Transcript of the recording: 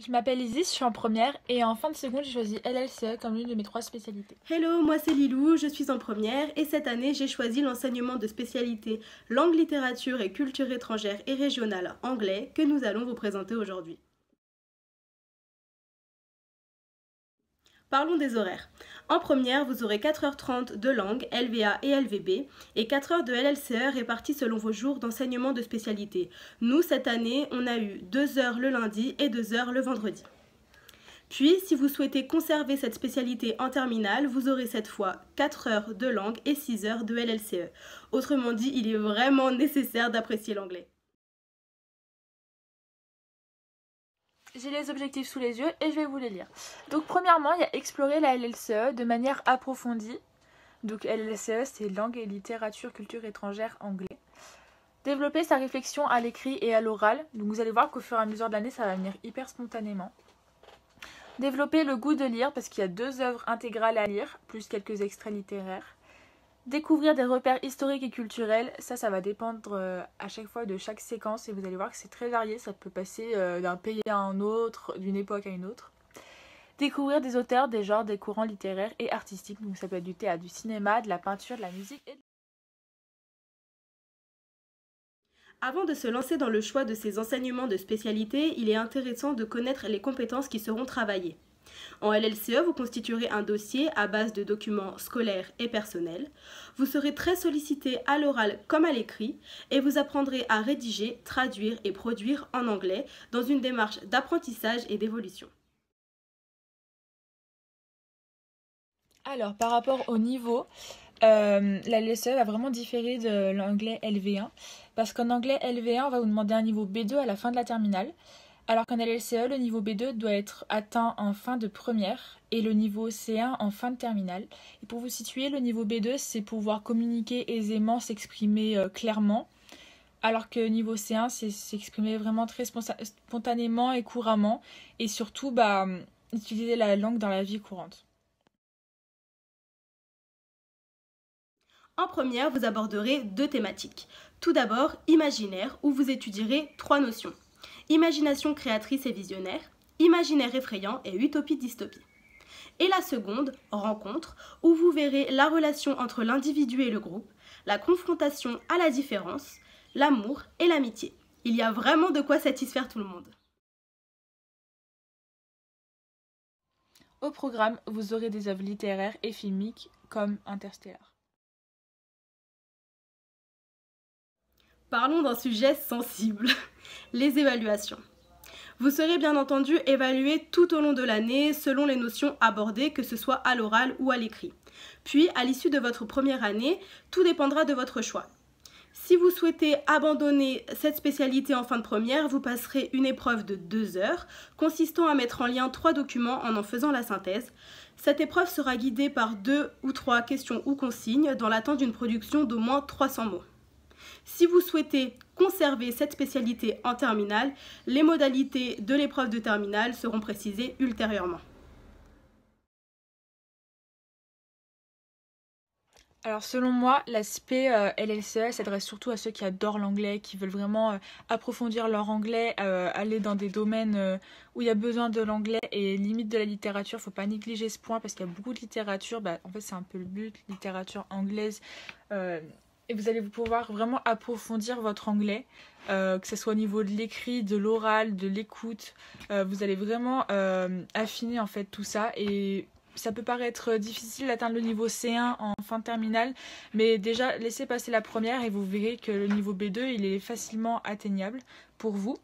Je m'appelle Isis, je suis en première et en fin de seconde j'ai choisi LLCE comme l'une de mes 3 spécialités. Hello, moi c'est Lilou, je suis en première et cette année j'ai choisi l'enseignement de spécialité langue, littérature et culture étrangère et régionale anglais que nous allons vous présenter aujourd'hui. Parlons des horaires. En première, vous aurez 4h30 de langue, LVA et LVB, et 4 heures de LLCE réparties selon vos jours d'enseignement de spécialité. Nous, cette année, on a eu 2 heures le lundi et 2 heures le vendredi. Puis, si vous souhaitez conserver cette spécialité en terminale, vous aurez cette fois 4 heures de langue et 6 heures de LLCE. Autrement dit, il est vraiment nécessaire d'apprécier l'anglais. J'ai les objectifs sous les yeux et je vais vous les lire. Donc premièrement, il y a explorer la LLCE de manière approfondie. Donc LLCE, c'est langue et littérature, culture étrangère, anglais. Développer sa réflexion à l'écrit et à l'oral. Donc vous allez voir qu'au fur et à mesure de l'année, ça va venir hyper spontanément. Développer le goût de lire parce qu'il y a 2 œuvres intégrales à lire, plus quelques extraits littéraires. Découvrir des repères historiques et culturels, ça va dépendre à chaque fois de chaque séquence et vous allez voir que c'est très varié, ça peut passer d'un pays à un autre, d'une époque à une autre. Découvrir des auteurs, des genres, des courants littéraires et artistiques, donc ça peut être du théâtre, du cinéma, de la peinture, de la musique et Avant de se lancer dans le choix de ces enseignements de spécialité, il est intéressant de connaître les compétences qui seront travaillées. En LLCE, vous constituerez un dossier à base de documents scolaires et personnels. Vous serez très sollicité à l'oral comme à l'écrit et vous apprendrez à rédiger, traduire et produire en anglais dans une démarche d'apprentissage et d'évolution. Alors, par rapport au niveau, la LLCE va vraiment différer de l'anglais LV1 parce qu'en anglais LV1, on va vous demander un niveau B2 à la fin de la terminale, alors qu'en LLCE, le niveau B2 doit être atteint en fin de première et le niveau C1 en fin de terminale. Et pour vous situer, le niveau B2, c'est pouvoir communiquer aisément, s'exprimer clairement, alors que niveau C1, c'est s'exprimer vraiment très spontanément et couramment et surtout utiliser la langue dans la vie courante. En première, vous aborderez 2 thématiques. Tout d'abord, imaginaire, où vous étudierez 3 notions. Imagination créatrice et visionnaire, imaginaire effrayant et utopie-dystopie. Et la seconde, rencontre, où vous verrez la relation entre l'individu et le groupe, la confrontation à la différence, l'amour et l'amitié. Il y a vraiment de quoi satisfaire tout le monde. Au programme, vous aurez des œuvres littéraires et filmiques comme Interstellar. Parlons d'un sujet sensible, les évaluations. Vous serez bien entendu évalué tout au long de l'année selon les notions abordées, que ce soit à l'oral ou à l'écrit. Puis, à l'issue de votre première année, tout dépendra de votre choix. Si vous souhaitez abandonner cette spécialité en fin de première, vous passerez une épreuve de 2 heures, consistant à mettre en lien 3 documents en faisant la synthèse. Cette épreuve sera guidée par 2 ou 3 questions ou consignes dans l'attente d'une production d'au moins 300 mots. Si vous souhaitez conserver cette spécialité en terminale, les modalités de l'épreuve de terminale seront précisées ultérieurement. Alors selon moi, l'aspect LLCE s'adresse surtout à ceux qui adorent l'anglais, qui veulent vraiment approfondir leur anglais, aller dans des domaines où il y a besoin de l'anglais et limite de la littérature. Faut pas négliger ce point parce qu'il y a beaucoup de littérature. En fait, c'est un peu le but, littérature anglaise. Et vous allez pouvoir vraiment approfondir votre anglais, que ce soit au niveau de l'écrit, de l'oral, de l'écoute. Vous allez vraiment affiner en fait tout ça et ça peut paraître difficile d'atteindre le niveau C1 en fin de terminale, mais déjà laissez passer la première et vous verrez que le niveau B2 il est facilement atteignable pour vous.